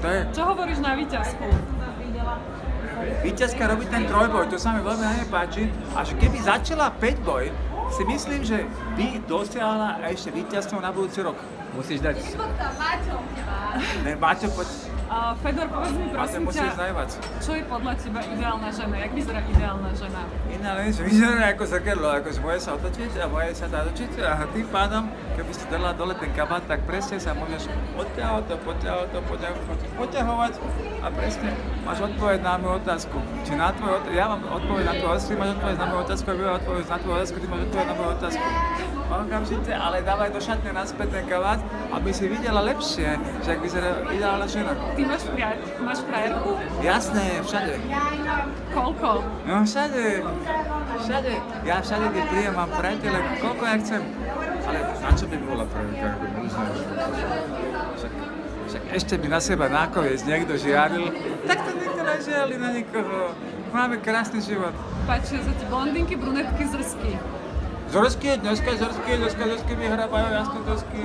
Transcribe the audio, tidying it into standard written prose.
je? Čo hovoríš na víťazku? Víťazka robí ten trojboj, to sa mi veľmi nepáči. A že keby začala 5-boj, si myslím, že by dosiahla ešte víťazstvo na budúci rok. Musíš dať... Ne, Maťo, poď. Fedor, povedz mi prosím ťa, čo je podľa teba ideálna žena? Jak vyzerá ideálna žena? Ideálne, že vyzerá ako zrkadlo, akože môže sa otočiť a môže sa natočiť a tým pádom, keby si dala dole ten kabát, tak presne sa môžeš poťahovať a presne máš odpoveď na moju otázku. Či na tvoju, ja mám odpoveď na tvoju otázku, ty máš odpoveď na moju otázku, a ja odpoveď na tvoju otázku, ty máš odpoveď na moju otázku. Okamžite, ale dávaj do šatne naspäť ten kabát, aby si videla lepšie, že ak vyzerá ideálna žena. Ty máš frajerku? Jasné, všade. Koľko? No všade. Ja všade, kde príjem, mám priateľe, koľko ja chcem. Ale na čo by bola frajerka? Však ešte by na seba nákoviec niekto žiaril, tak to nikto nežiali na nikoho. Máme krásny život. Páčia sa ti blondinky, brunetky, zrsky. Zrsky, dneska zrsky vyhrávajú jasné zrsky.